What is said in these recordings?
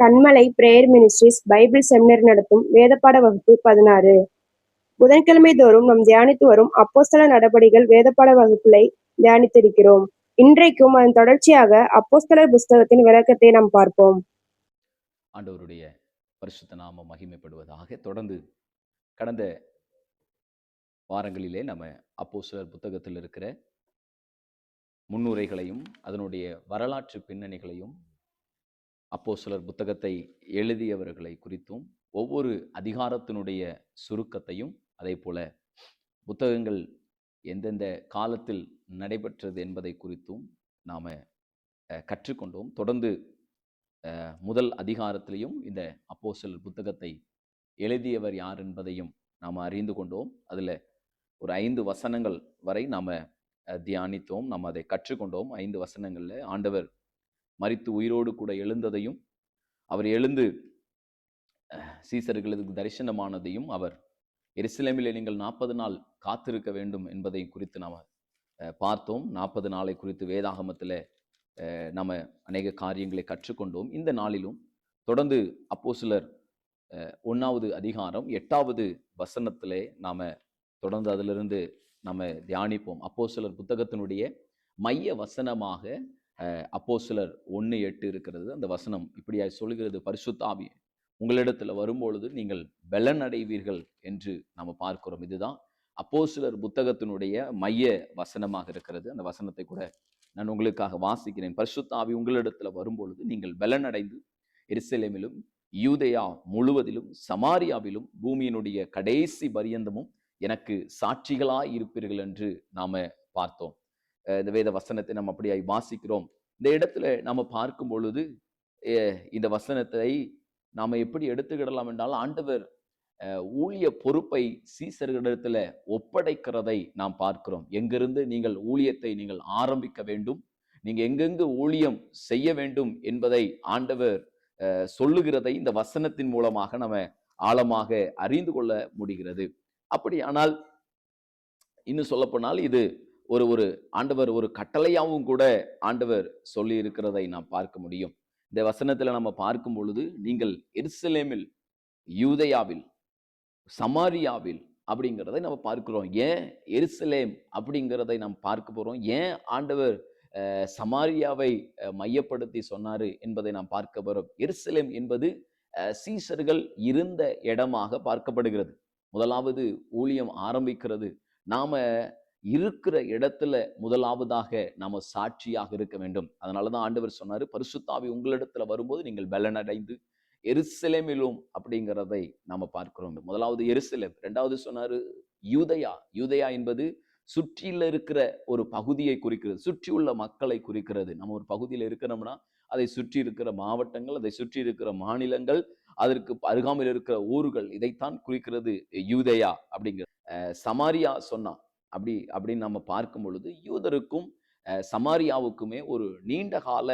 கண்மலை prayer ministries Bible seminar நடத்தும் வேதப்பாட வகுப்பு 16. புதன்கிழமை தோறும் நாம் தியானித்து வரும் அப்போஸ்தல நடபடிகள் வேதப்பாட வகுப்புகளை தியானித்திருக்கிறோம். இன்றைக்கும் அதன் தொடர்ச்சியாக அப்போஸ்தலர் புஸ்தகத்தின் விளக்கத்தை நாம் பார்ப்போம். ஆண்டவருடைய பரிசுத்த நாமம் மகிமைப்படுவதாக. தொடர்ந்து கடந்த வாரங்களிலே நம்ம அப்போஸ்தலர் புத்தகத்தில் இருக்கிற முன்னுரைகளையும் அதனுடைய வரலாற்று பின்னணிகளையும் அப்போஸ்தலர் புத்தகத்தை எழுதியவர்களை குறித்தும் ஒவ்வொரு அதிகாரத்தினுடைய சுருக்கத்தையும் அதே போல புத்தகங்கள் எந்தெந்த காலத்தில் நடைபெற்றது என்பதை குறித்தும் நாம் கற்றுக்கொண்டோம். தொடர்ந்து முதல் அதிகாரத்திலையும் இந்த அப்போஸ்தலர் புத்தகத்தை எழுதியவர் யார் என்பதையும் நாம் அறிந்து கொண்டோம். அதில் ஒரு 5 வசனங்கள் வரை நாம் தியானித்தோம், நாம் அதை கற்றுக்கொண்டோம். 5 வசனங்களில் ஆண்டவர் மரித்து உயிரோடு கூட எழுந்ததையும், அவர் எழுந்து சீசர்களுக்கு தரிசனமானதையும், அவர் எருசலேமிலே நீங்கள் 40 நாள் காத்திருக்க வேண்டும் என்பதை குறித்து நாம் பார்த்தோம். 40 நாளை குறித்து வேதாகமத்தில் நாம் அநேக காரியங்களை கற்றுக்கொண்டோம். இந்த நாளிலும் தொடர்ந்து அப்போஸ்தலர் 1வது அதிகாரம் 8வது வசனத்திலே நாம் தொடர்ந்து அதிலிருந்து நம்ம தியானிப்போம். அப்போஸ்தலர் புத்தகத்தினுடைய மைய வசனமாக அப்போஸ்தலர் 1:8 இருக்கிறது. அந்த வசனம் இப்படியாய் சொல்கிறது: பரிசுத்த ஆவி உங்களிடத்தில் வரும்பொழுது நீங்கள் பலன் அடைவீர்கள் என்று நாம் பார்க்கிறோம். இதுதான் அப்போஸ்தலர் புத்தகத்தினுடைய மைய வசனமாக இருக்கிறது. அந்த வசனத்தை கூட நான் உங்களுக்காக வாசிக்கிறேன். பரிசுத்த ஆவி உங்களிடத்தில் வரும்பொழுது நீங்கள் பலன் அடைந்து எருசலேமிலும் யூதேயா முழுவதிலும் சமாரியாவிலும் பூமியினுடைய கடைசி பரியந்தமும் எனக்கு சாட்சிகளாய் இருப்பீர்கள் என்று நாம பார்த்தோம். இந்த வேத வசனத்தை நம்ம அப்படியாய் வாசிக்கிறோம். இந்த இடத்துல நாம பார்க்கும் பொழுது இந்த வசனத்தை நாம எப்படி எடுத்துக்கிடலாம் என்றால், ஆண்டவர் ஊழிய பொறுப்பை சீசர்களிடத்துல ஒப்படைக்கிறதை நாம் பார்க்கிறோம். எங்கிருந்து நீங்கள் ஊழியத்தை நீங்கள் ஆரம்பிக்க வேண்டும், நீங்க எங்கெங்கு ஊழியம் செய்ய வேண்டும் என்பதை ஆண்டவர் சொல்லுகிறதை இந்த வசனத்தின் மூலமாக நம்ம ஆழமாக அறிந்து கொள்ள முடிகிறது. அப்படியானால் இன்னும் சொல்ல போனால் இது ஒரு ஆண்டவர் ஒரு கட்டளையாகவும் கூட ஆண்டவர் சொல்லி இருக்கிறதை நாம் பார்க்க முடியும். இந்த வசனத்துல நம்ம பார்க்கும் பொழுது நீங்கள் எருசலேமில் யூதேயாவில் சமாரியாவில் அப்படிங்கிறதை நம்ம பார்க்கிறோம். ஏன் எருசலேம் அப்படிங்கிறதை நாம் பார்க்க போறோம். ஏன் ஆண்டவர் சமாரியாவை மையப்படுத்தி சொன்னாரு என்பதை நாம் பார்க்க போறோம். எருசலேம் என்பது சீசர்கள் இருந்த இடமாக பார்க்கப்படுகிறது. முதலாவது ஊழியம் ஆரம்பிக்கிறது நாம இருக்கிற இடத்துல முதலாவதாக நாம சாட்சியாக இருக்க வேண்டும். அதனாலதான் ஆண்டவர் சொன்னாரு, பரிசுத்த ஆவி உங்களிடத்துல வரும்போது நீங்கள் பலன் அடைந்து எருசலேமிலும் அப்படிங்கிறதை நாம பார்க்கிறோம். முதலாவது எருசலேம். 2வது சொன்னாரு யூதேயா. யூதேயா என்பது சுற்றில இருக்கிற ஒரு பகுதியை குறிக்கிறது, சுற்றியுள்ள மக்களை குறிக்கிறது. நம்ம ஒரு பகுதியில் இருக்கிறோம்னா அதை சுற்றி இருக்கிற மாவட்டங்கள், அதை சுற்றி இருக்கிற மாநிலங்கள், அதற்கு அருகாமையில் இருக்கிற ஊர்கள், இதைத்தான் குறிக்கிறது யூதேயா அப்படிங்கிற. சமாரியா சொன்னா அப்படின்னு நம்ம பார்க்கும் பொழுது யூதருக்கும் சமாரியாவுக்குமே ஒரு நீண்ட கால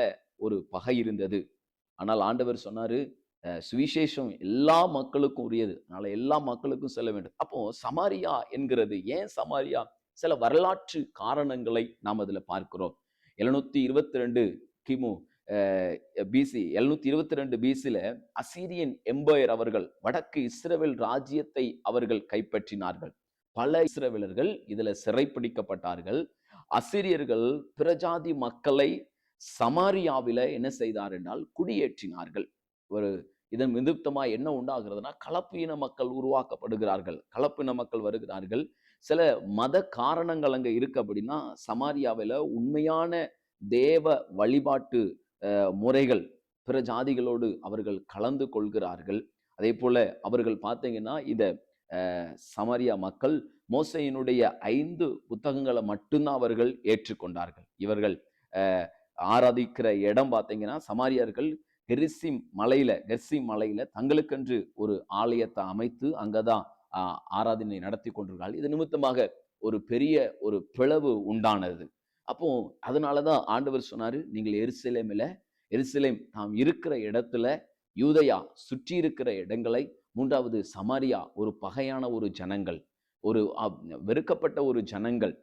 ஒரு பகை இருந்தது. ஆனால் ஆண்டவர் சொன்னாரு, சுவிசேஷம் எல்லா மக்களுக்கும் உரியது, அதனால எல்லா மக்களுக்கும் செல்ல வேண்டும். அப்போ சமாரியா என்கிறது ஏன் சமாரியா? சில வரலாற்று காரணங்களை நாம் அதுல பார்க்கிறோம். 722 கிமு பிசி 722 பிசில அசீரியன் எம்பையர் அவர்கள் வடக்கு இஸ்ரவேல் ராஜ்யத்தை அவர்கள் கைப்பற்றினார்கள். பல இஸ்ரவேலர்கள் இதுல சிறைப்பிடிக்கப்பட்டார்கள். அசீரியர்கள் பிரஜாதி மக்களை சமாரியாவில என்ன செய்தார் என்றால் குடியேற்றினார்கள். இதன் நிமித்தமா என்ன உண்டாகிறதுனா, கலப்பின மக்கள் உருவாக்கப்படுகிறார்கள், கலப்பின மக்கள் வருகிறார்கள். சில மத காரணங்கள் அங்க இருக்கு. அப்படின்னா சமாரியாவில உண்மையான தேவ வழிபாட்டு முறைகள் பிற ஜாதிகளோடு அவர்கள் கலந்து கொள்கிறார்கள். அதே போல அவர்கள் பார்த்தீங்கன்னா இந்த சமாரியா மக்கள் மோசேயினுடைய 5 புத்தகங்களை மட்டும்தான் அவர்கள் ஏற்றுக்கொண்டார்கள். இவர்கள் ஆராதிக்கிற இடம் பார்த்தீங்கன்னா, சமாரியார்கள் கெர்சிம் மலையில தங்களுக்கென்று ஒரு ஆலயத்தை அமைத்து அங்கதான் ஆராதனை நடத்தி கொண்டிருக்கிறார்கள். இது நிமித்தமாக ஒரு பெரிய ஒரு பிளவு உண்டானது. அப்போ அதனாலதான் ஆண்டவர் சொன்னாரு, நீங்கள் எருசலேம் தாம் இருக்கிற இடத்துல யூதேயா சுற்றி இருக்கிற இடங்களை, 3வது சமாரியா ஒரு பகையான ஒரு ஜனங்கள், ஒரு வெறுக்கப்பட்ட ஒரு ஜனங்கள்,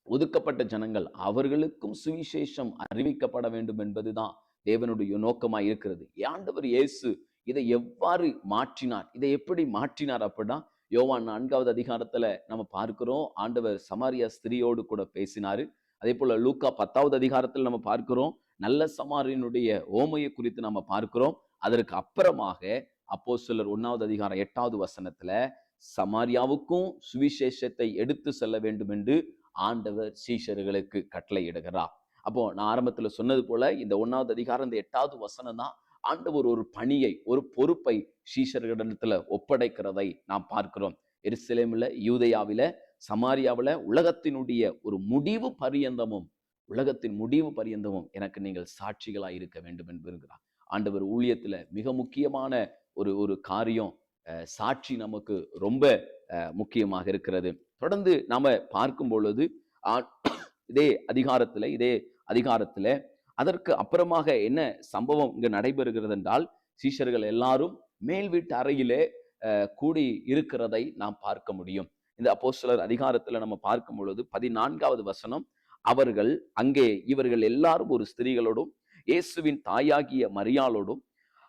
ஒதுக்கப்பட்ட ஜனங்கள், அவர்களுக்கும் சுவிசேஷம் அறிவிக்கப்பட வேண்டும் என்பதுதான் தேவனுடைய நோக்கமாய் இருக்கிறது. ஆண்டவர் இயேசு இதை எவ்வாறு மாற்றினார், இதை எப்படி மாற்றினார் அப்படின்னா, யோவான் 4வது அதிகாரத்துல நம்ம பார்க்கிறோம், ஆண்டவர் சமாரியா ஸ்திரியோடு கூட பேசினாரு. அதே போல லூக்கா 10வது அதிகாரத்தில் நம்ம பார்க்கிறோம், நல்ல சமாரியனுடைய ஓமையை குறித்து நம்ம பார்க்கிறோம். அதற்கு அப்புறமாக அப்போஸ்தலர் 1வது அதிகாரம் 8வது வசனத்துல சமாரியாவுக்கும் சுவிசேஷத்தை எடுத்து செல்ல வேண்டும் என்று ஆண்டவர் சீஷர்களுக்கு கட்டளையிடுகிறார். அப்போ நான் ஆரம்பத்துல சொன்னது போல இந்த 1வது அதிகாரம் இந்த 8வது வசனம் தான் ஆண்டவர் ஒரு பணியை, ஒரு பொறுப்பை சீஷர்களிடத்துல ஒப்படைக்கிறதை நாம் பார்க்கிறோம். எருசலேமில, யூதேயாவில, சமாரியாவில உலகத்தினுடைய ஒரு முடிவு பரியந்தமும், உலகத்தின் முடிவு பரியந்தமும் எனக்கு நீங்கள் சாட்சிகளாய் இருக்க வேண்டும் என்கிறார் ஆண்டவர். ஊழியத்துல மிக முக்கியமான ஒரு ஒரு காரியம் சாட்சி நமக்கு ரொம்ப முக்கியமாக இருக்கிறது. தொடர்ந்து நாம பார்க்கும் பொழுது இதே அதிகாரத்துல அதற்கு அப்புறமாக என்ன சம்பவம் இங்கு நடைபெறுகிறது என்றால், சீஷர்கள் எல்லாரும் மேல் வீட்டு அறையிலே கூடி இருக்கிறதை நாம் பார்க்க முடியும். இந்த அப்போஸ்தலர் அதிகாரத்துல நம்ம பார்க்கும் பொழுது 14வது வசனம், அவர்கள் அங்கே இவர்கள் எல்லாரும் ஒரு ஸ்திரீகளோடும் இயேசுவின் தாயாகிய மரியாளோடும்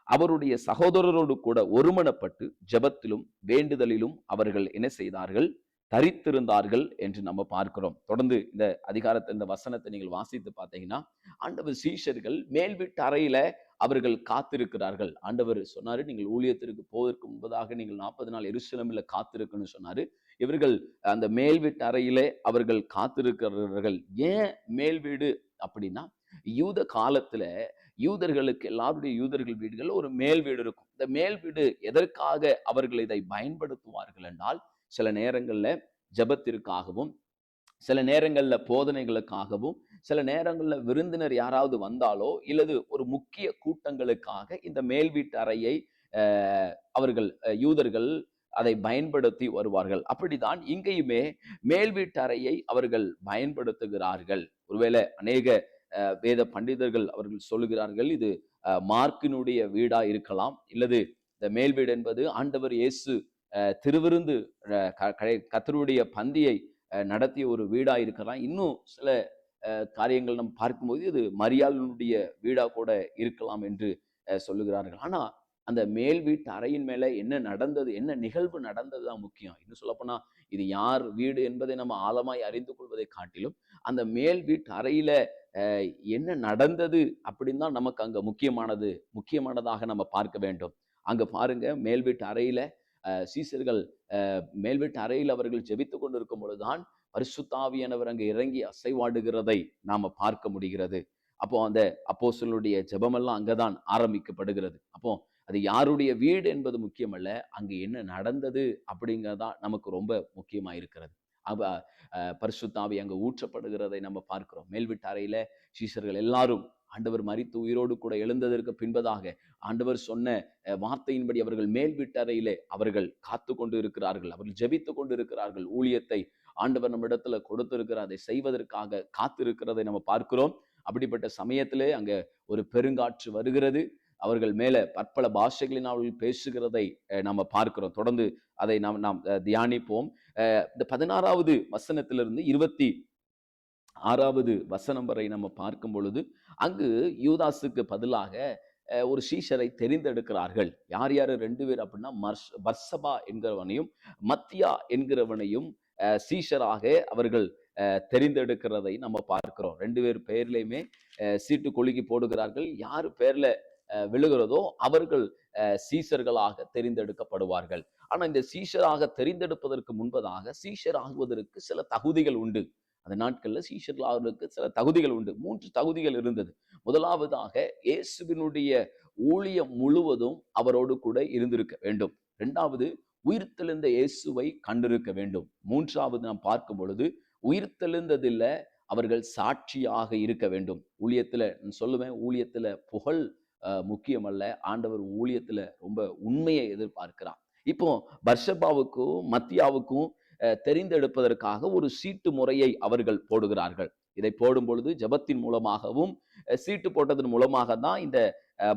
அவருடைய சகோதரரோடு கூட ஒருமனப்பட்டு ஜெபத்திலும் வேண்டுதலிலும் அவர்கள் என்ன செய்தார்கள், தரித்திருந்தார்கள் என்று நம்ம பார்க்கிறோம். தொடர்ந்து இந்த அதிகாரத்தை, இந்த வசனத்தை நீங்கள் வாசித்து பார்த்தீங்கன்னா, ஆண்டவர் சீஷர்கள் மேல் வீட்டு அறையில அவர்கள் காத்திருக்கிறார்கள். ஆண்டவர் சொன்னாரு, நீங்கள் ஊழியத்திற்கு போவதற்கு முன்பதாக நீங்கள் 40 நாள் எருசலேமில் காத்திருக்குன்னு சொன்னாரு. இவர்கள் அந்த மேல் வீட்டு அறையிலே அவர்கள் காத்திருக்கிறார்கள். ஏன் மேல் வீடு அப்படின்னா, யூத காலத்துல யூதர்களுக்கு, எல்லாருடைய யூதர்கள் வீடுகள் ஒரு மேல் வீடு இருக்கும். இந்த மேல் வீடு எதற்காக அவர்கள் இதை பயன்படுத்துவார்கள் என்றால், சில நேரங்கள்ல ஜெபத்திற்காகவும், சில நேரங்கள்ல போதனைகளுக்காகவும், சில நேரங்கள்ல விருந்தினர் யாராவது வந்தாலோ இல்லது ஒரு முக்கிய கூட்டங்களுக்காக இந்த மேல் வீட்டு அறையை அவர்கள் யூதர்கள் அதை பயன்படுத்தி வருவார்கள். அப்படிதான் இங்கேயுமே மேல் வீட்டு அறையை அவர்கள் பயன்படுத்துகிறார்கள். ஒருவேளை அநேக வேத பண்டிதர்கள் அவர்கள் சொல்லுகிறார்கள், இது மார்க்கினுடைய வீடா இருக்கலாம், இல்லது இந்த மேல் வீடு என்பது ஆண்டவர் இயேசு திருவிருந்து கர்த்தருடைய பந்தியை நடத்திய ஒரு வீடா இருக்கலாம். இன்னும் சில காரியங்கள் நம்ம பார்க்கும்போது இது மரியாளுடைய வீடா கூட இருக்கலாம் என்று சொல்லுகிறார்கள். ஆனா அந்த மேல் வீட்டு அறையின் மேல என்ன நடந்தது, என்ன நிகழ்வு நடந்தது தான் முக்கியம். இன்னும் சொல்லப்போனா இது யார் வீடு என்பதை நம்ம ஆழமாய் அறிந்து கொள்வதை காட்டிலும் அந்த மேல் வீட்டு அறையில என்ன நடந்தது அப்படின்னு தான் நமக்கு அங்க முக்கியமானதாக நம்ம பார்க்க வேண்டும். அங்க பாருங்க, மேல் வீட்டு அறையில சீசர்கள் மேல் வீட்டு அறையில் அவர்கள் ஜெபித்துக் கொண்டிருக்கும் பொழுதுதான் பரிசுத்த ஆவியானவர் அங்க இறங்கி அசைவாடுகிறதை நாம பார்க்க முடிகிறது. அப்போ அந்த அப்போஸ்தலருடைய ஜெபமெல்லாம் அங்கதான் ஆரம்பிக்கப்படுகிறது. அப்போ அது யாருடைய வீடு என்பது முக்கியமல்ல, அங்கு என்ன நடந்தது அப்படிங்கிறதா நமக்கு ரொம்ப முக்கியமா இருக்கிறது. பரிசுத்த ஆவி அங்க ஊற்றப்படுகிறதை நம்ம பார்க்கிறோம். மேல் வீட்டு அறையில சீஷர்கள் எல்லாரும் ஆண்டவர் மரித்து உயிரோடு கூட எழுந்ததற்கு பின்பதாக ஆண்டவர் சொன்ன வார்த்தையின்படி அவர்கள் மேல் வீட்டு அறையிலே அவர்கள் காத்து கொண்டு இருக்கிறார்கள், அவர்கள் ஜெபித்து கொண்டு இருக்கிறார்கள். ஊழியத்தை ஆண்டவர் நம்ம இடத்துல கொடுத்திருக்கிறார், அதை செய்வதற்காக காத்திருக்கிறதை நம்ம பார்க்கிறோம். அப்படிப்பட்ட சமயத்திலே அங்க ஒரு பெருங்காற்று வருகிறது. அவர்கள் மேல பற்பல பாஷைகளில் அவர்கள் பேசுகிறதை நம்ம பார்க்கிறோம். தொடர்ந்து அதை நாம் தியானிப்போம். இந்த 16வது வசனத்திலிருந்து 26வது வசனம் வரை நம்ம பார்க்கும் பொழுது, அங்கு யூதாசுக்கு பதிலாக ஒரு சீஷரை தெரிந்தெடுக்கிறார்கள். யார் 2 பேர் அப்படின்னா, பர்சபா என்கிறவனையும் மத்தியா என்கிறவனையும் சீஷராக அவர்கள் தெரிந்தெடுக்கிறதை நம்ம பார்க்கிறோம். 2 பேர் பெயர்லையுமே சீட்டு கொலுக்கி போடுகிறார்கள். யார் பேர்ல விழுகிறதோ அவர்கள் சீஷர்களாக தெரிந்தெடுக்கப்படுவார்கள். ஆனா இந்த சீஷராக தெரிந்தெடுப்பதற்கு முன்பதாக சீஷர் ஆகுவதற்கு சில தகுதிகள் உண்டு. அந்த நாட்கள்ல சீஷர்கள் ஆகுவதற்கு சில தகுதிகள் உண்டு. 3 தகுதிகள் இருந்தது. முதலாவதாக இயேசுவினுடைய ஊழியம் முழுவதும் அவரோடு கூட இருந்திருக்க வேண்டும். 2வது உயிர்த்தெழுந்த இயேசுவை கண்டிருக்க வேண்டும். 3வது நாம் பார்க்கும் பொழுது உயிர்த்தெழுந்ததில்ல அவர்கள் சாட்சியாக இருக்க வேண்டும். ஊழியத்துல சொல்லுவேன், ஊழியத்துல புகழ் முக்கியமல்ல, ஆண்டவர் ஊழியத்துல ரொம்ப உண்மையை எதிர்பார்க்கிறார். இப்போ பர்சபாவுக்கும் மத்தியாவுக்கும் தெரிந்தெடுப்பதற்காக ஒரு சீட்டு முறையை அவர்கள் போடுகிறார்கள். இதை போடும் பொழுது ஜெபத்தின் மூலமாகவும் சீட்டு போட்டதன் மூலமாக தான் இந்த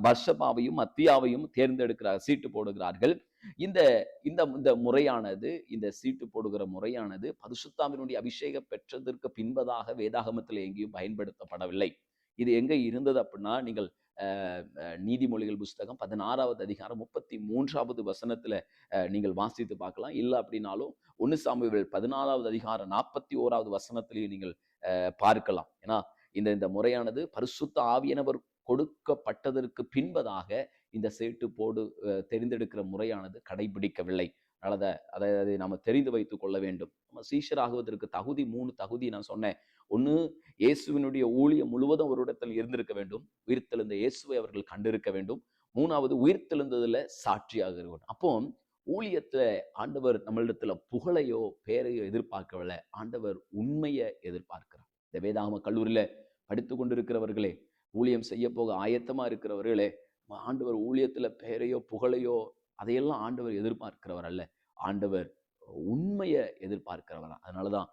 பர்சபாவையும் மத்தியாவையும் தேர்ந்தெடுக்கிறார், சீட்டு போடுகிறார்கள். இந்த இந்த முறையானது, இந்த சீட்டு போடுகிற முறையானது பரிசுத்த ஆவியினுடைய அபிஷேகம் பெற்றதற்கு பின்பதாக வேதாகமத்தில் எங்கேயும் பயன்படுத்தப்படவில்லை. இது எங்க இருந்தது அப்படின்னா, நீங்கள் நீதிமொழிகள் புஸ்தகம் 16வது அதிகாரம் 33வது வசனத்துல நீங்கள் வாசித்து பார்க்கலாம். இல்லை அப்படின்னாலும் 1 சாமுவேல் 14வது அதிகாரம் 41வது வசனத்திலையும் நீங்கள் பார்க்கலாம். ஏன்னா இந்த முறையானது பரிசுத்த ஆவியானவர் கொடுக்கப்பட்டதற்கு பின்பதாக இந்த சேட்டு போடு தெரிந்தெடுக்கிற முறையானது கடைபிடிக்கவில்லை. அதனால அதை நாம தெரிந்து வைத்துக் கொள்ள வேண்டும். நம்ம சீஷராகுவதற்கு தகுதி 3 தகுதி நான் சொன்னேன். ஒன்று, இயேசுவினுடைய ஊழியம் முழுவதும் ஒரு இடத்தில் இருந்திருக்க வேண்டும். உயிர்த்தெழுந்த இயேசுவை அவர்கள் கண்டிருக்க வேண்டும். 3வது, உயிர்த்தெழுந்ததுல சாட்சியாக இருக்கணும். அப்போ ஊழியத்துல ஆண்டவர் நம்மளிடத்துல புகழையோ பேரையோ எதிர்பார்க்கவில்லை. ஆண்டவர் உண்மையை எதிர்பார்க்கிறார். இந்த வேதாகம கல்லூரியில படித்து கொண்டிருக்கிறவர்களே, ஊழியம் செய்ய போக ஆயத்தமா இருக்கிறவர்களே, ஆண்டவர் ஊழியத்துல பேரையோ புகழையோ அதையெல்லாம் ஆண்டவர் எதிர்பார்க்கிறவர் அல்ல. ஆண்டவர் உண்மையை எதிர்பார்க்கிறவர். அதனாலதான்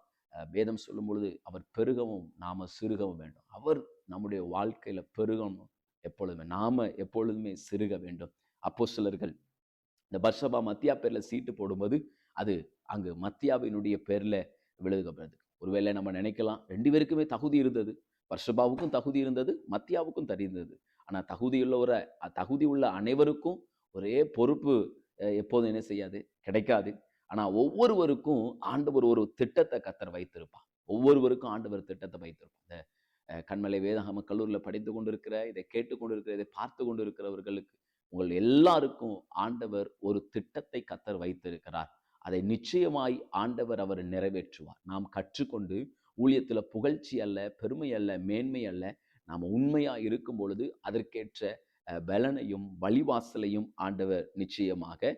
வேதம் சொல்லும் பொழுது அவர் பெருகவும் நாம சிறுகவும் வேண்டும். அவர் நம்முடைய வாழ்க்கையில பெருகணும் எப்பொழுதுமே, நாம எப்பொழுதுமே சிறுக வேண்டும். அப்போஸ்தலர்கள் இந்த பர்சபா மத்தியா பேர்ல சீட்டு போடும்போது அது அங்கு மத்தியாவினுடைய பேர்ல விழுகப்படுது. ஒருவேளை நம்ம நினைக்கலாம், 2 பேருக்குமே தகுதி இருந்தது. பர்சபாவுக்கும் தகுதி இருந்தது, மத்தியாவுக்கும் இருந்தது. ஆனா தகுதி உள்ள அனைவருக்கும் ஒரே பொறுப்பு எப்போதும் என்ன செய்யாது, கிடைக்காது. ஆனா ஒவ்வொருவருக்கும் ஆண்டவர் ஒரு திட்டத்தை கர்த்தர் வைத்திருப்பார். ஒவ்வொருவருக்கும் ஆண்டவர் திட்டத்தை வைத்திருப்பார். இந்த கண்மலை வேதாகம கல்லூரியில் படித்து கொண்டிருக்கிற, இதை கேட்டுக்கொண்டிருக்கிற, இதை பார்த்து கொண்டிருக்கிறவர்களுக்கு, உங்கள் எல்லாருக்கும் ஆண்டவர் ஒரு திட்டத்தை கர்த்தர் வைத்திருக்கிறார். அதை நிச்சயமாய் ஆண்டவர் அவர் நிறைவேற்றுவார். நாம் கற்றுக்கொண்டு ஊழியத்துல புகழ்ச்சி அல்ல, பெருமை அல்ல, மேன்மை அல்ல, நாம் உண்மையா இருக்கும் பொழுது அதற்கேற்ற பலனையும் வழிவாசலையும் ஆண்டவர் நிச்சயமாக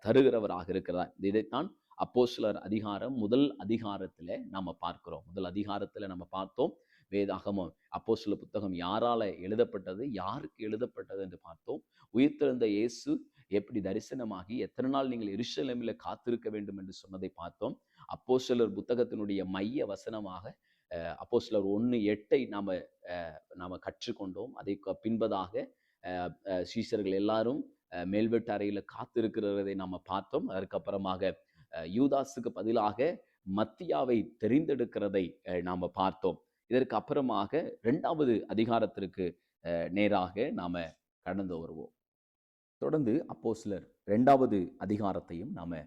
தருகிறவராக இருக்கிறார். இதைத்தான் அப்போஸ்தலர் அதிகாரம் முதல் அதிகாரத்துல நாம பார்க்கிறோம். முதல் அதிகாரத்துல நம்ம பார்த்தோம், வேதாகமம் அப்போஸ்தலர் புத்தகம் யாரால எழுதப்பட்டது, யாருக்கு எழுதப்பட்டது என்று பார்த்தோம். உயிர்த்தெழுந்த இயேசு எப்படி தரிசனமாகி எத்தனை நாள் நீங்கள் எருசலேமில் காத்திருக்க வேண்டும் என்று சொன்னதை பார்த்தோம். அப்போஸ்தலர் புத்தகத்தினுடைய மைய வசனமாக அப்போஸ்தலர் 1:8 நாம கற்றுக்கொண்டோம். அதை பின்பதாக சீஷர்கள் எல்லாரும் மேல்வெட்டு அறையில காத்திருக்கிறதை நாம பார்த்தோம். அதற்கப்புறமாக யூதாசுக்கு பதிலாக மத்தியாவை தெரிந்தெடுக்கிறதை நாம பார்த்தோம். இதற்கு அப்புறமாக 2வது அதிகாரத்திற்கு நேராக நாம கடந்து வருவோம். தொடர்ந்து அப்போஸ்தலர் 2வது அதிகாரத்தையும் நாம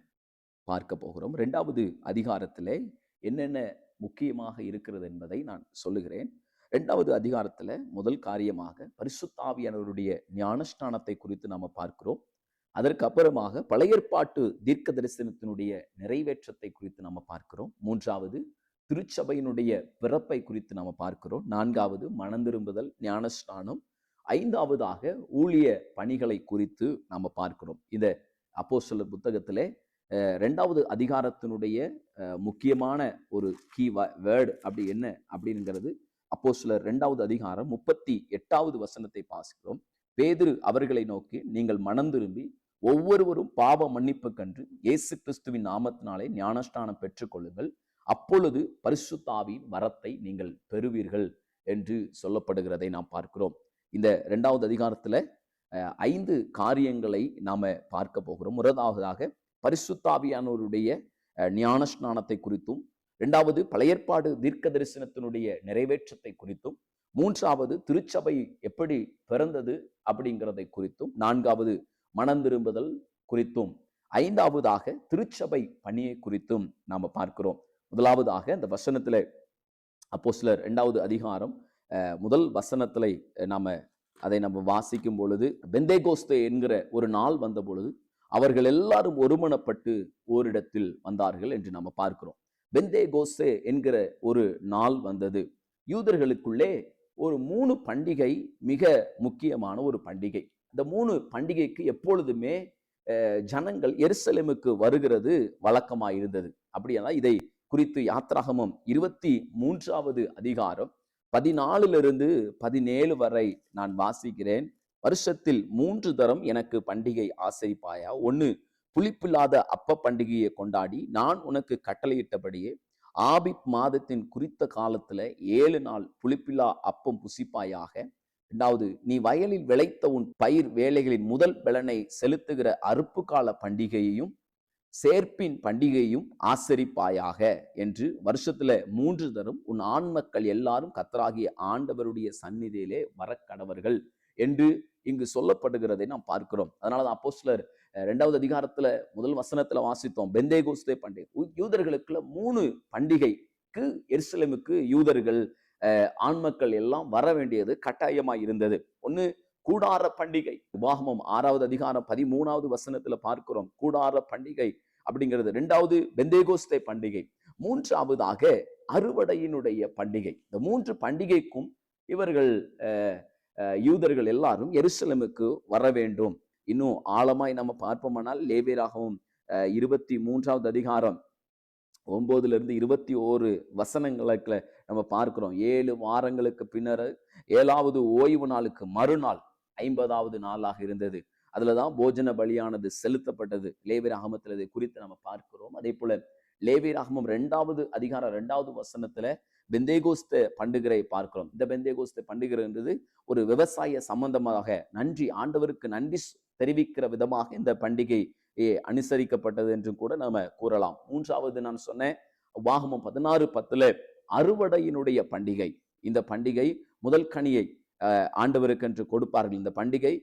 பார்க்க போகிறோம். 2வது அதிகாரத்திலே என்னென்ன முக்கியமாக இருக்கிறது என்பதை நான் சொல்லுகிறேன். 2வது அதிகாரத்துல முதல் காரியமாக பரிசுத்த ஆவியானவருடைய ஞானஸ்நானத்தை குறித்து நாம பார்க்கிறோம். அதற்கு அப்புறமாக பழைய ஏற்பாட்டு தீர்க்க தரிசனத்தினுடைய நிறைவேற்றத்தை குறித்து நாம பார்க்கிறோம். 3வது திருச்சபையினுடைய பிறப்பை குறித்து நாம பார்க்கிறோம். 4வது மனந்திரும்புதல், ஞானஸ்நானம். 5வதாக ஊழிய பணிகளை குறித்து நாம பார்க்கிறோம். இந்த அப்போஸ்தலர் புத்தகத்திலே 2வது அதிகாரத்தினுடைய முக்கியமான ஒரு கீ வேர்டு அப்படி என்ன அப்படிங்கிறது, அப்போஸ்தலர் 2வது அதிகாரம் 38வது வசனத்தை வாசிக்கிறோம். பேதுரு அவர்களை நோக்கி, நீங்கள் மனம் திரும்பி ஒவ்வொருவரும் பாவ மன்னிப்பு கண்டு இயேசு கிறிஸ்துவின் நாமத்தினாலே ஞானஸ்நானம் பெற்றுக்கொள்ளுங்கள், அப்பொழுது பரிசுத்த ஆவியின் வரத்தை நீங்கள் பெறுவீர்கள் என்று சொல்லப்படுகிறதை நாம் பார்க்கிறோம். இந்த 2வது அதிகாரத்துல 5 காரியங்களை நாம பார்க்க போகிறோம். முதலாவதாக பரிசுத்த ஆவியானவருடைய ஞானஸ்நானத்தை குறித்தும், 2வது பழைய ஏற்பாடு தீர்க்க தரிசனத்தினுடைய நிறைவேற்றத்தை குறித்தும், 3வது திருச்சபை எப்படி பிறந்தது அப்படிங்கிறதை குறித்தும், 4வது மனம் திரும்புதல் குறித்தும், 5வதாக திருச்சபை பணியை குறித்தும் நாம பார்க்கிறோம். முதலாவதாக இந்த வசனத்துல அப்போஸ்தலர் 2வது அதிகாரம் முதல் வசனத்திலே அதை நம்ம வாசிக்கும் பொழுது, பெந்தேகோஸ்தே என்கிற ஒரு நாள் வந்த பொழுது அவர்கள் எல்லாரும் ஒருமனப்பட்டு ஓரிடத்தில் வந்தார்கள் என்று நம்ம பார்க்கிறோம். பெந்தேகோஸ்தே என்கிற ஒரு நாள் வந்தது. யூதர்களுக்குள்ளே ஒரு 3 பண்டிகை மிக முக்கியமான ஒரு பண்டிகை. இந்த 3 பண்டிகைக்கு எப்பொழுதுமே ஜனங்கள் எருசலேமுக்கு வருகிறது வழக்கமாயிருந்தது. அப்படியானால் இதை குறித்து யாத்ராகமம் 23வது அதிகாரம் 14 17 வரை நான் வாசிக்கிறேன். வருஷத்தில் 3 தரம் எனக்கு பண்டிகை ஆசரிப்பாயா? 1, புளிப்பில்லாத அப்ப பண்டிகையை கொண்டாடி நான் உனக்கு கட்டளையிட்டபடியே ஆபிப் மாதத்தின் குறித்த காலத்துல 7 நாள் புளிப்பில்லா அப்பம் புசிப்பாயாக. 2வது, நீ வயலில் விளைத்த உன் பயிர் வேலைகளின் முதல் பலனை செலுத்துகிற அறுப்பு கால பண்டிகையையும் சேர்ப்பின் பண்டிகையும் ஆசரிப்பாயாக என்று வருஷத்துல 3 தரம் உன் ஆண் மக்கள் எல்லாரும் கர்த்தராகிய ஆண்டவருடைய சந்நிதியிலே வரக்கடவர்கள் என்று இங்கு சொல்லப்படுகிறதை நாம் பார்க்கிறோம். அதனாலதான் அப்போஸ்தலர் 2வது அதிகாரத்துல முதல் வசனத்துல வாசித்தோம், பெந்தேகோஸ்தே பண்டிகை. யூதர்களுக்குள்ள 3 பண்டிகைக்கு எருசலேமுக்கு யூதர்கள் ஆண் மக்கள் எல்லாம் வர வேண்டியது கட்டாயமாய் இருந்தது. ஒன்னு கூடார பண்டிகை. உபாகமம் 6வது அதிகாரம் 13வது வசனத்துல பார்க்கிறோம் கூடார பண்டிகை அப்படிங்கிறது. 2வது பெந்தேகோஸ்தே பண்டிகை. 3வதாக அறுவடையினுடைய பண்டிகை. இந்த 3 பண்டிகைக்கும் இவர்கள் யூதர்கள் எல்லாரும் எருசலேமுக்கு வர வேண்டும். இன்னும் ஆழமாய் நம்ம பார்ப்போமானால் லேவியராகமம் 23வது அதிகாரம் 9லிருந்து 21 வசனங்களுக்கு நம்ம பார்க்கிறோம். 7 வாரங்களுக்கு பின்னர் 7வது ஓய்வு நாளுக்கு மறுநாள் 50வது நாளாக இருந்தது. அதுலதான் போஜன பலியானது செலுத்தப்பட்டது. லேவியராகமத்தில் இதை குறித்து நம்ம பார்க்கிறோம். அதே போல லேவியராகமம் 2வது அதிகாரம் 2வது வசனத்துல பெந்தேகோஸ்தே பண்டிகை பார்க்கிறோம். இந்த பெந்தேகோஸ்தே பண்டிகை என்றது ஒரு விவசாய சம்பந்தமாக ஆண்டவருக்கு நன்றி தெரிவிக்கிற விதமாக இந்த பண்டிகை அனுசரிக்கப்பட்டது என்று கூட நாம கூறலாம். 3வது நான் சொன்னேன் உபாகமம் 16:10 அறுவடையினுடைய பண்டிகை. இந்த பண்டிகை முதல் கனியை ஆண்டவருக்கு என்று கொடுப்பார்கள். இந்த பண்டிகை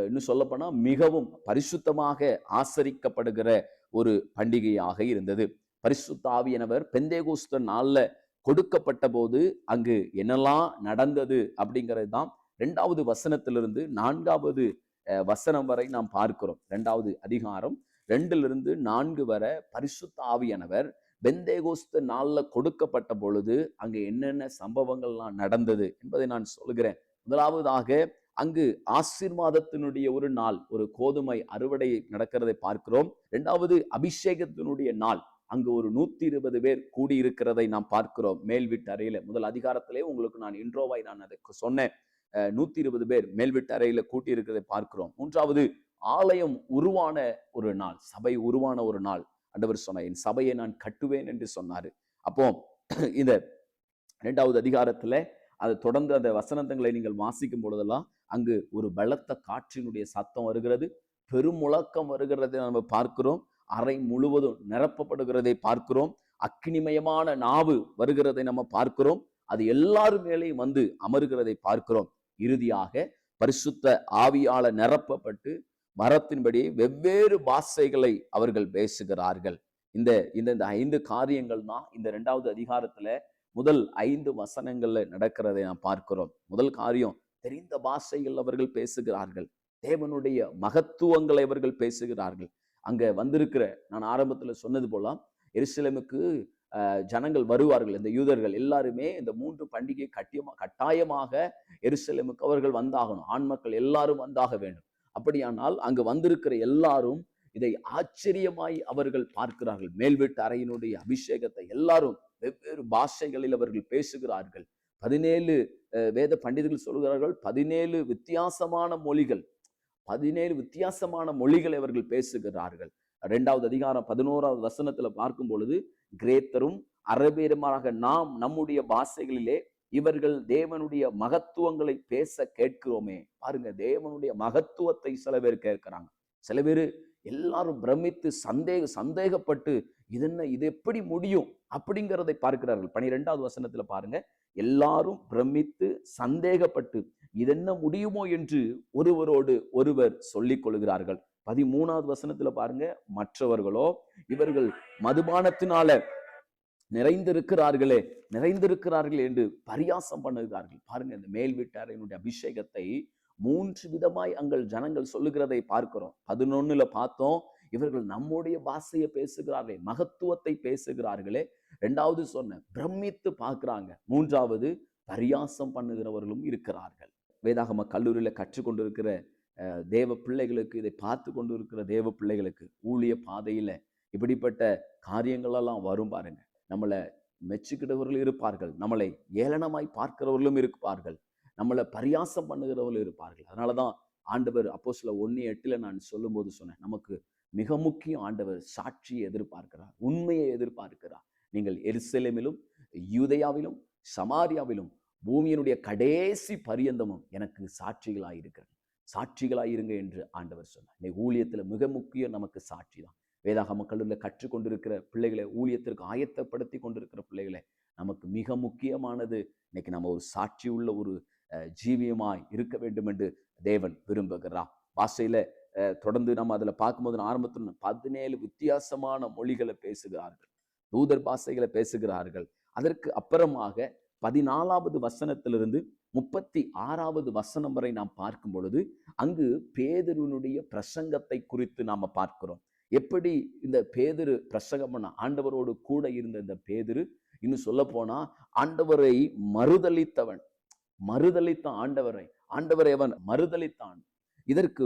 இன்னும் சொல்லப்போனா மிகவும் பரிசுத்தமாக ஆசரிக்கப்படுகிற ஒரு பண்டிகையாக இருந்தது. பரிசுத்த ஆவியானவர் பெந்தேகோஸ்தே நாள்ல கொடுக்கப்பட்ட போது அங்கு என்னெல்லாம் நடந்தது அப்படிங்கிறது தான் 2வது வசனத்திலிருந்து 4வது வசனம் வரை நாம் பார்க்கிறோம். 2வது அதிகாரம் 2லிருந்து 4 வரை பரிசுத்த ஆவியானவர் பெந்தேகோஸ்தே நாள்ல கொடுக்கப்பட்ட பொழுது அங்கு என்னென்ன சம்பவங்கள்லாம் நடந்தது என்பதை நான் சொல்கிறேன். முதலாவதாக அங்கு ஆசீர்வாதத்தினுடைய ஒரு நாள், ஒரு கோதுமை அறுவடை நடக்கிறதை பார்க்கிறோம். 2வது அபிஷேகத்தினுடைய நாள். அங்கு ஒரு 120 பேர் கூடியிருக்கிறதை நாம் பார்க்கிறோம் மேல் வீட்டு அறையில. முதல் அதிகாரத்திலே உங்களுக்கு நான் இன்ட்ரோவாய் நான் அதை சொன்னேன். 120 பேர் மேல் வீட்டு அறையில கூட்டி இருக்கிறதை பார்க்கிறோம். 3வது ஆலயம் உருவான ஒரு நாள், சபை உருவான ஒரு நாள். ஆண்டவர் சொன்னார், என் சபையை நான் கட்டுவேன் என்று சொன்னாரு. அப்போ இந்த 2வது அதிகாரத்துல அது தொடர்ந்து அந்த வசனங்களை நீங்கள் வாசிக்கும் பொழுதெல்லாம் அங்கு ஒரு பலத்த காற்றினுடைய சத்தம் வருகிறது, பெருமுழக்கம் வருகிறதை நம்ம பார்க்கிறோம். அறை முழுவதும் நிரப்பப்படுகிறதை பார்க்கிறோம். அக்கினிமயமான நாவு வருகிறதை நம்ம பார்க்கிறோம். அது எல்லாரும் மேலேயும் வந்து அமருகிறதை பார்க்கிறோம். இறுதியாக பரிசுத்த ஆவியால நிரப்பப்பட்டு வரத்தின்படி வெவ்வேறு பாஷைகளை அவர்கள் பேசுகிறார்கள். இந்த 5 காரியங்கள் தான் இந்த 2வது அதிகாரத்துல முதல் 5 வசனங்கள்ல நடக்கிறதை நாம் பார்க்கிறோம். முதல் காரியம், தெரிந்த பாஷைகள் அவர்கள் பேசுகிறார்கள். தேவனுடைய மகத்துவங்களை அவர்கள் பேசுகிறார்கள். அங்க வந்திருக்கிற, நான் ஆரம்பத்துல சொன்னது போல, எருசலேமுக்கு ஜனங்கள் வருவார்கள். இந்த யூதர்கள் எல்லாருமே இந்த 3 பண்டிகை கட்டாயமாக எருசலேமுக்கு அவர்கள் வந்தாகணும். ஆண் மக்கள் எல்லாரும் வந்தாக வேண்டும். அப்படியானால் அங்கு வந்திருக்கிற எல்லாரும் இதை ஆச்சரியமாய் அவர்கள் பார்க்கிறார்கள். மேல் வீட்டு அறையினுடைய அபிஷேகத்தை எல்லாரும் வெவ்வேறு பாஷைகளில் அவர்கள் பேசுகிறார்கள். 17 வேத பண்டிதர்கள் சொல்கிறார்கள் 17 வித்தியாசமான மொழிகள், 17 வித்தியாசமான மொழிகளை அவர்கள் பேசுகிறார்கள். 2வது அதிகாரம் 11வது வசனத்துல பார்க்கும் பொழுது, கிரேத்தரும் அரபியருமாக நாம் நம்முடைய பாஷைகளிலே இவர்கள் தேவனுடைய மகத்துவங்களை பேச கேட்கிறோமே. பாருங்க, தேவனுடைய மகத்துவத்தை சில பேர் கேட்கிறாங்க. சில பேர் எல்லாரும் பிரமித்து சந்தேகப்பட்டு இது எப்படி முடியும் அப்படிங்கிறதை பார்க்கிறார்கள். 12வது வசனத்துல பாருங்க, எல்லாரும் பிரமித்து சந்தேகப்பட்டு இதென்ன முடியுமோ என்று ஒருவரோடு ஒருவர் சொல்லிக் கொள்கிறார்கள். 13வது வசனத்துல பாருங்க, மற்றவர்களோ இவர்கள் மதுபானத்தினால நிறைந்திருக்கிறார்கள் என்று பரியாசம் பண்ணுகிறார்கள். பாருங்க, இந்த மேல் வீட்டாரினுடைய அபிஷேகத்தை 3 விதமாய் அங்கள் ஜனங்கள் சொல்லுகிறதை பார்க்கிறோம். 11ல பார்த்தோம், இவர்கள் நம்முடைய பாஷையை பேசுகிறார்களே, மகத்துவத்தை பேசுகிறார்களே. 2வது சொன்ன பிரமித்து பார்க்கிறாங்க. 3வது பரியாசம் பண்ணுகிறவர்களும் இருக்கிறார்கள். வேதாகம கல்லூரியில கற்றுக்கொண்டிருக்கிற தேவ பிள்ளைகளுக்கு, இதை பார்த்து கொண்டு இருக்கிற தேவ பிள்ளைகளுக்கு, ஊழிய பாதையில இப்படிப்பட்ட காரியங்கள் எல்லாம் வரும் பாருங்க. நம்மளை மெச்சுக்கிட்டவர்களும் இருப்பார்கள், நம்மளை ஏளனமாய் பார்க்கிறவர்களும் இருப்பார்கள், நம்மளை பரியாசம் பண்ணுகிறவர்களும் இருப்பார்கள். அதனாலதான் ஆண்டவர் அப்போஸ்தலர் 1:8 நான் சொல்லும் போது சொன்னேன், நமக்கு மிக முக்கியம், ஆண்டவர் சாட்சியை எதிர்பார்க்கிறார், உண்மையை எதிர்பார்க்கிறார். நீங்கள் எருசலேமிலும் யூதேயாவிலும் சமாரியாவிலும் பூமியினுடைய கடைசி பரியந்தமும் எனக்கு சாட்சிகளாயிருங்க என்று ஆண்டவர் சொன்னார். இன்னைக்கு ஊழியத்துல மிக முக்கியம் நமக்கு சாட்சி தான். வேதாகம கல்லூரியில் கற்றுக்கொண்டிருக்கிற பிள்ளைகளை, ஊழியத்திற்கு ஆயத்தப்படுத்தி கொண்டிருக்கிற பிள்ளைகளை, நமக்கு மிக முக்கியமானது இன்னைக்கு நம்ம ஒரு சாட்சி உள்ள ஒரு ஜீவியமாய் இருக்க வேண்டும் என்று தேவன் விரும்புகிறார். பாஷையில தொடர்ந்து நம்ம அதுல பார்க்கும்போது ஆரம்பத்தில் 17 வித்தியாசமான மொழிகளை பேசுகிறார்கள், தூதர் பாஷைகளை பேசுகிறார்கள். அதற்கு அப்புறமாக 14வது வசனத்திலிருந்து 36வது வசனம் வரை நாம் பார்க்கும் பொழுது அங்கு பேதுருவினுடைய பிரசங்கத்தை குறித்து நாம பார்க்கிறோம். எப்படி இந்த பேதுரு பிரசங்கம் பண்ண, ஆண்டவரோடு கூட இருந்த இந்த பேதுரு, இன்னும் சொல்ல போனா ஆண்டவரை மறுதலித்தான். ஆண்டவரை அவன் மறுதலித்தான். இதற்கு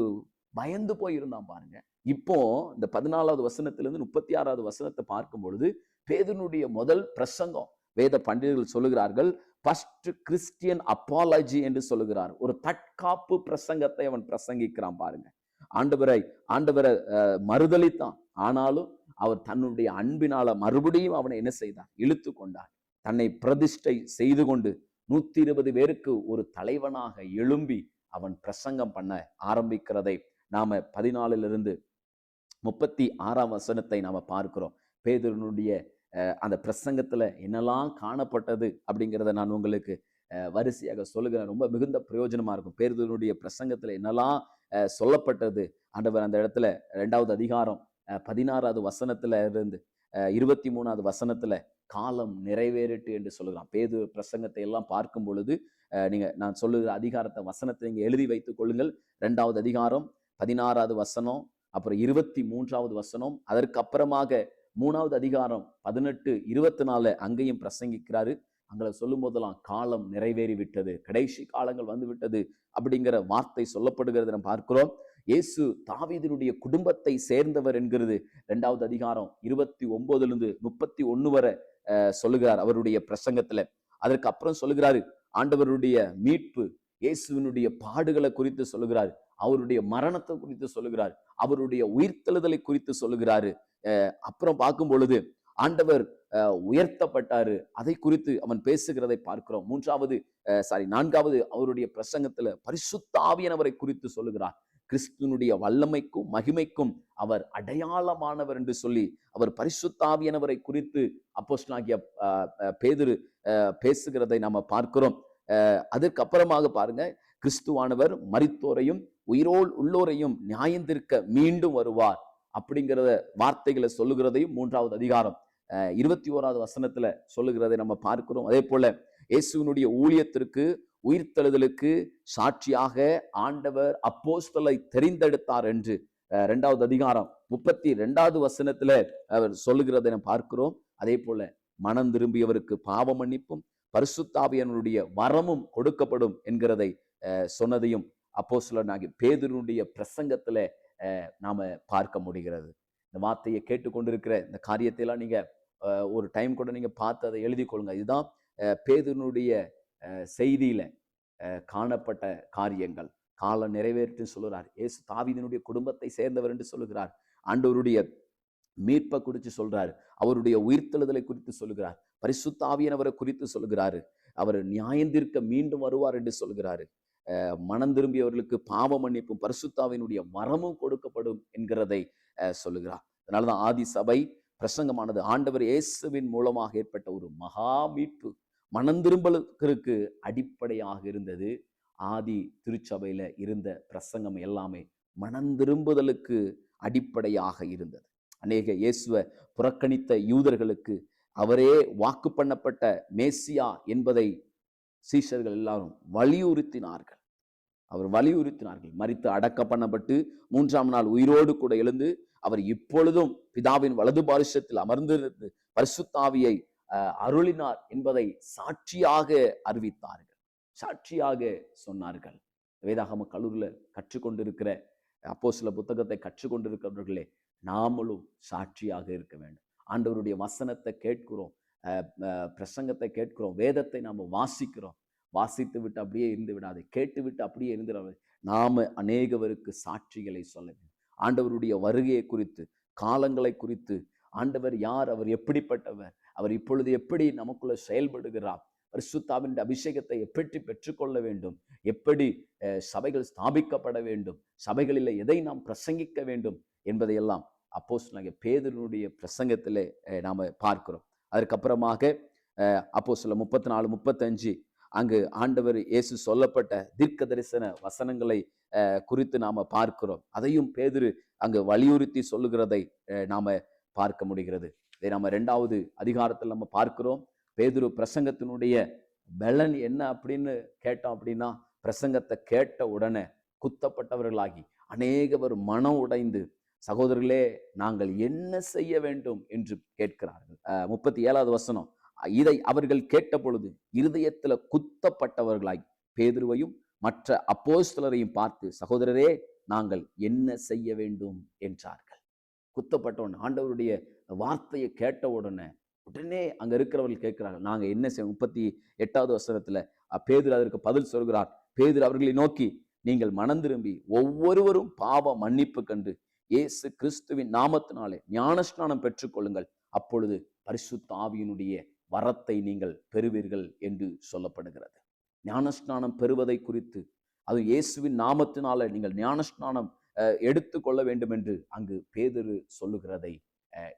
பயந்து போயிருந்தான் பாருங்க. இப்போ இந்த 14வது வசனத்திலிருந்து 36வது வசனத்தை பார்க்கும் பொழுது பேதுருனுடைய முதல் பிரசங்கம், வேத பண்டிதர்கள் சொல்லுகிறார்கள், ஃபர்ஸ்ட் கிறிஸ்டியன் அப்பாலஜி என்று சொல்லுகிறார். ஒரு தற்காப்பு பிரசங்கத்தை அவன் பிரசங்கிக்கிறான் பாருங்க. ஆண்டவரை மறுதலித்தான். ஆனாலும் அவர் தன்னுடைய அன்பினால மறுபடியும் அவனை என்ன செய்தார்? இழுத்து கொண்டார். தன்னை பிரதிஷ்டை செய்து கொண்டு 120 பேருக்கு ஒரு தலைவனாக எழும்பி அவன் பிரசங்கம் பண்ண ஆரம்பிக்கிறதை நாம 14லிருந்து 36ஆம் வசனத்தை நாம பார்க்கிறோம். பேதுருனுடைய அந்த பிரசங்கத்துல என்னெல்லாம் காணப்பட்டது அப்படிங்கிறத நான் உங்களுக்கு வரிசையாக சொல்லுகிறேன். ரொம்ப மிகுந்த பிரயோஜனமா இருக்கும். பேதுருனுடைய பிரசங்கத்துல என்னெல்லாம் சொல்லப்பட்டது. ஆண்டவர் அந்த இடத்துல 2வது அதிகாரம் 16வது வசனத்துல இருந்து 23வது வசனத்துல காலம் நிறைவேறிட்டு என்று சொல்லுகிறான். பேதுரு பிரசங்கத்தை எல்லாம் பார்க்கும் பொழுது நான் சொல்லுகிற அதிகாரத்தை வசனத்தை நீங்க எழுதி வைத்துக் கொள்ளுங்கள். 2வது அதிகாரம் 16வது வசனம், அப்புறம் 23வது வசனம், அதற்கு அப்புறமாக 3வது அதிகாரம் 18, 24 அங்கேயும் பிரசங்கிக்கிறாரு. அங்கே சொல்லும் போதெல்லாம் காலம் நிறைவேறி விட்டது, கடைசி காலங்கள் வந்து விட்டது அப்படிங்கிற வார்த்தை சொல்லப்படுகிறது நம்ம பார்க்கிறோம். இயேசு தாவீதினுடைய குடும்பத்தை சேர்ந்தவர் என்கிறது 2வது அதிகாரம் 29லிருந்து 31 வரை சொல்லுகிறார் அவருடைய பிரசங்கத்துல. அதற்கு அப்புறம் சொல்லுகிறாரு ஆண்டவருடைய மீட்பு, இயேசுவினுடைய பாடுகளை குறித்து சொல்லுகிறார், அவருடைய மரணத்தை குறித்து சொல்லுகிறார், அவருடைய உயிர்த்தெழுதலை குறித்து சொல்லுகிறாரு. அப்புறம் பார்க்கும் பொழுது ஆண்டவர் உயர்த்தப்பட்டாரு, அதை குறித்து அவன் பேசுகிறதை பார்க்கிறோம். 4வது அவருடைய பிரசங்கத்துல பரிசுத்த ஆவியானவரை குறித்து சொல்லுகிறார். கிறிஸ்துவனுடைய வல்லமைக்கும் மகிமைக்கும் அவர் அடையாளமானவர் என்று சொல்லி அவர் பரிசுத்த ஆவியானவரை குறித்து அப்போஸ்தலனாகிய பேதுரு பேசுகிறதை நாம பார்க்கிறோம். அதற்கு அப்புறமாக பாருங்க, கிறிஸ்துவானவர் மரித்தோரையும் உயிரோடு உள்ளோரையும் நியாயந்தீர்க்க மீண்டும் வருவார் அப்படிங்கிறத வார்த்தைகளை சொல்லுகிறதையும் 3வது அதிகாரம் 21வது வசனத்துல சொல்லுகிறதை நம்ம பார்க்கிறோம். அதே போல இயேசுவினுடைய ஊழியத்திற்கு உயிர்த்தெழுதலுக்கு சாட்சியாக ஆண்டவர் அப்போஸ்தலரை தெரிந்தெடுத்தார் என்று 2வது அதிகாரம் 32வது வசனத்துல அவர் சொல்லுகிறதை நம்ம பார்க்கிறோம். அதே போல மனம் திரும்பியவருக்கு பாவ மன்னிப்பும் பரிசுத்த ஆவியானவருடைய வரமும் கொடுக்கப்படும் என்கிறதை சொன்னதையும் அப்போஸ்தலனாகிய பேதுருனுடைய பிரசங்கத்துல நாம பார்க்க முடிகிறது. இந்த வார்த்தையை கேட்டுக்கொண்டிருக்கிற இந்த காரியத்தை எல்லாம் நீங்க ஒரு டைம் கூட நீங்க பார்த்து அதை எழுதி கொள்ளுங்க. இதுதான் பேதுருனுடைய செய்தியில காணப்பட்ட காரியங்கள். காலம் நிறைவேற்று சொல்லுகிறார். இயேசு தாவீதினுடைய குடும்பத்தை சேர்ந்தவர் என்று சொல்லுகிறார். ஆண்டவருடைய மீட்பை குறித்து சொல்றாரு, அவருடைய உயிர்த்தெழுதலை குறித்து சொல்லுகிறார், பரிசுத்த ஆவியானவரை குறித்து சொல்லுகிறாரு, அவர் நியாயந்தீர்க்க மீண்டும் வருவார் என்று சொல்கிறாரு. மனம் திரும்பியவர்களுக்கு பாவ மன்னிப்பும் பரிசுத்த ஆவியினுடைய வரமும் கொடுக்கப்படும் என்கிறதை சொல்லுகிறார். அதனாலதான் ஆதி சபை பிரசங்கமானது ஆண்டவர் இயேசுவின் மூலமாக ஏற்பட்ட ஒரு மகா மீட்பு, மனம் திரும்பலுக்கு அடிப்படையாக இருந்தது. ஆதி திருச்சபையில இருந்த பிரசங்கம் எல்லாமே மனம் திரும்புதலுக்கு அடிப்படையாக இருந்தது. அநேக இயேசுவை புறக்கணித்த யூதர்களுக்கு அவரே வாக்கு பண்ணப்பட்ட மேசியா என்பதை சீஷர்கள் எல்லாரும் வலியுறுத்தினார்கள். மரித்து அடக்க பண்ணப்பட்டு 3ஆம் நாள் உயிரோடு கூட எழுந்து அவர் இப்பொழுதும் பிதாவின் வலது பாரிசத்தில் அமர்ந்திருந்து பரிசுத்த ஆவியை அருளினார் என்பதை சாட்சியாக அறிவித்தார்கள், சாட்சியாக சொன்னார்கள். வேதாகம கல்லூரியில கற்றுக்கொண்டிருக்கிற அப்போஸ்தல புத்தகத்தை கற்றுக்கொண்டிருக்கிறவர்களே, நாமளும் சாட்சியாக இருக்க வேண்டும். ஆண்டவருடைய வசனத்தை கேட்கிறோம், பிரசங்கத்தை கேட்கிறோம், வேதத்தை நாம வாசிக்கிறோம். வாசித்து விட்டு அப்படியே இருந்து விடாது, கேட்டு விட்டு அப்படியே இருந்துடாது. நாம அநேகவருக்கு சாட்சிகளை சொல்ல வேண்டும். ஆண்டவருடைய வருகையை குறித்து, காலங்களை குறித்து, ஆண்டவர் யார், அவர் எப்படிப்பட்டவர், அவர் இப்பொழுது எப்படி நமக்குள்ள செயல்படுகிறார், பரிசுத்தாவின் அபிஷேகத்தை எப்படி பெற்றுக்கொள்ள வேண்டும், எப்படி சபைகள் ஸ்தாபிக்கப்பட வேண்டும், சபைகளில் எதை நாம் பிரசங்கிக்க வேண்டும் என்பதையெல்லாம் அப்போஸ்தலனாகிய பேதுருனுடைய பிரசங்கத்திலே நாம பார்க்கிறோம். அதற்கப்புறமாக அப்போஸ்தலர் 34, 35 அங்கு ஆண்டவர் இயேசு சொல்லப்பட்ட தீர்க்க தரிசன வசனங்களை குறித்து நாம பார்க்கிறோம். அதையும் பேதுரு அங்கு வலியுறுத்தி சொல்லுகிறதை நாம பார்க்க முடிகிறது. இதை நம்ம 2வது அதிகாரத்தில் நம்ம பார்க்கிறோம். பேதுரு பிரசங்கத்தினுடைய பலன் என்ன அப்படின்னு கேட்டோம் அப்படின்னா, பிரசங்கத்தை கேட்ட உடனே குத்தப்பட்டவர்களாகி அநேகவர் மனம் உடைந்து, சகோதரர்களே நாங்கள் என்ன செய்ய வேண்டும் என்று கேட்கிறார்கள். 37வது வசனம், இதை அவர்கள் கேட்ட பொழுது இருதயத்துல குத்தப்பட்டவர்களாய் பேதுருவையும் மற்ற அப்போஸ்தலரையும் பார்த்து, சகோதரரே நாங்கள் என்ன செய்ய வேண்டும் என்றார்கள். குத்தப்பட்டவன் ஆண்டவருடைய வார்த்தையை கேட்ட உடனே அங்க இருக்கிறவர்கள் கேட்கிறார்கள், நாங்க என்ன செய்ய. 38வது வசனத்துல பேதுரு அதற்கு பதில் சொல்கிறார். பேதுரு அவர்களை நோக்கி, நீங்கள் மனம் திரும்பி ஒவ்வொருவரும் பாவ மன்னிப்பு கண்டு இயேசு கிறிஸ்துவின் நாமத்தினாலே ஞானஸ்நானம் பெற்றுக்கொள்ளுங்கள், அப்பொழுது பரிசுத்த ஆவியினுடைய வரத்தை நீங்கள் பெறுவீர்கள் என்று சொல்லப்படுகிறது. ஞானஸ்நானம் பெறுவதை குறித்து, அது இயேசுவின் நாமத்தினால நீங்கள் ஞானஸ்நானம் எடுத்துக்கொள்ள வேண்டும் என்று அங்கு பேதுரு சொல்லுகிறதை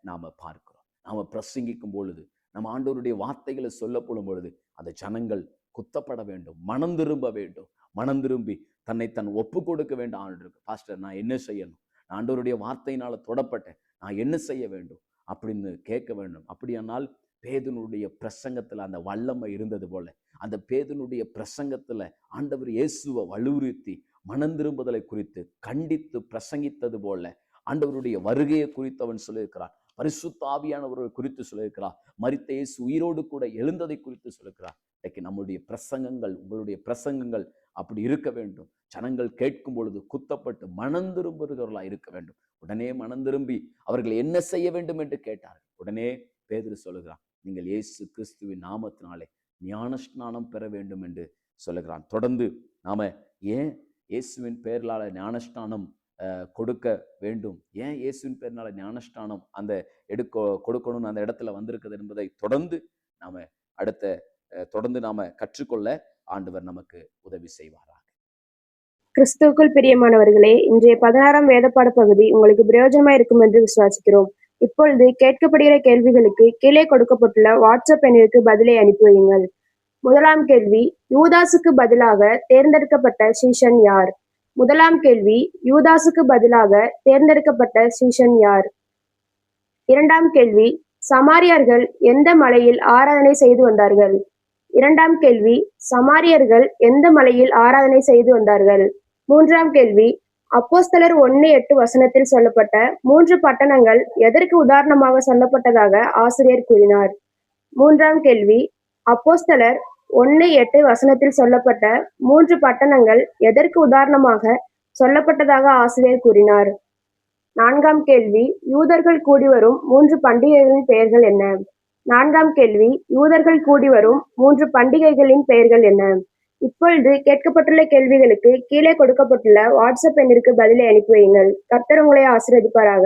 நாம பார்க்கிறோம். நாம பிரசங்கிக்கும் பொழுது, நம்ம ஆண்டவருடைய வார்த்தைகளை சொல்லப்படும் பொழுது அந்த ஜனங்கள் குத்தப்பட வேண்டும், மனம் திரும்ப வேண்டும், மனம் திரும்பி தன்னை ஒப்பு கொடுக்க வேண்டும். ஆண்டவருக்கு, பாஸ்டர் நான் என்ன செய்யணும், நான் ஆண்டவருடைய வார்த்தையினால தொடப்பட்டேன், நான் என்ன செய்ய வேண்டும் அப்படின்னு கேட்க வேண்டும். அப்படியானால் பேதுனுடைய பிரசங்கத்துல அந்த வல்லமை இருந்தது போல, அந்த பேதுனுடைய பிரசங்கத்துல ஆண்டவர் இயேசுவை வலியுறுத்தி மனம் திரும்புதலை குறித்து கண்டித்து பிரசங்கித்தது போல, ஆண்டவருடைய வருகையை குறித்து அவன் சொல்லியிருக்கிறான். பரிசுத்த ஆவியானவர்கள் குறித்து சொல்லியிருக்கிறார். மரித்த இயேசு உயிரோடு கூட எழுந்ததை குறித்து சொல்லியிருக்கிறார். இன்னைக்கு நம்முடைய பிரசங்கங்கள், உங்களுடைய பிரசங்கங்கள் அப்படி இருக்க வேண்டும். ஜனங்கள் கேட்கும் பொழுது குத்தப்பட்டு மனம் திரும்புகிறவர்களா இருக்க வேண்டும். உடனே மனம் திரும்பி அவர்கள் என்ன செய்ய வேண்டும் என்று கேட்டார்கள். உடனே பேதுரு சொல்லுகிறான், நீங்கள் இயேசு கிறிஸ்துவின் நாமத்தினாலே ஞானஸ்நானம் பெற வேண்டும் என்று சொல்லுகிறான். தொடர்ந்து நாம ஏன் இயேசுவின் பெயரால ஞானஸ்நானம் கொடுக்க வேண்டும், ஏன் இயேசுவின் பெயரால ஞானஸ்நானம் அந்த கொடுக்கணும்னு அந்த இடத்துல வந்திருக்குது என்பதை தொடர்ந்து நாம கற்றுக்கொள்ள ஆண்டவர் நமக்கு உதவி செய்வாராக. கிறிஸ்துவுக்குள் பிரியமானவர்களே, இன்றைய 16ஆம் வேதப்பாட பகுதி உங்களுக்கு பிரயோஜனமா இருக்கும் என்று விசுவாசிக்கிறோம். இப்பொழுது கேட்கப்படுகிற கேள்விகளுக்கு கீழே கொடுக்கப்பட்டுள்ள வாட்ஸ்அப் எண்ணிற்கு பதிலை அனுப்பி வையுங்கள். முதலாம் கேள்வி, யூதாசுக்கு பதிலாக தேர்ந்தெடுக்கப்பட்ட சீஷன் யார்? முதலாம் கேள்வி, யூதாசுக்கு பதிலாக தேர்ந்தெடுக்கப்பட்ட சீஷன் யார்? இரண்டாம் கேள்வி, சமாரியர்கள் எந்த மலையில் ஆராதனை செய்து வந்தார்கள்? இரண்டாம் கேள்வி, சமாரியர்கள் எந்த மலையில் ஆராதனை செய்து வந்தார்கள்? மூன்றாம் கேள்வி, அப்போஸ்தலர் 1:8 வசனத்தில் சொல்லப்பட்ட 3 பட்டணங்கள் எதற்கு உதாரணமாக சொல்லப்பட்டதாக ஆசிரியர் கூறினார்? மூன்றாம் கேள்வி, அப்போஸ்தலர் 1:8 வசனத்தில் சொல்லப்பட்ட 3 பட்டணங்கள் எதற்கு உதாரணமாக சொல்லப்பட்டதாக ஆசிரியர் கூறினார்? நான்காம் கேள்வி, யூதர்கள் கூடி வரும் 3 பண்டிகைகளின் பெயர்கள் என்ன? நான்காம் கேள்வி, யூதர்கள் கூடி வரும் 3 பண்டிகைகளின் பெயர்கள் என்ன? இப்பொழுது கேட்கப்பட்டுள்ள கேள்விகளுக்கு கீழே கொடுக்கப்பட்டுள்ள வாட்ஸ்அப் எண்ணிற்கு பதிலை அனுப்பி வையுங்கள். கர்த்தர் உங்களை ஆசீர்வதிப்பாராக.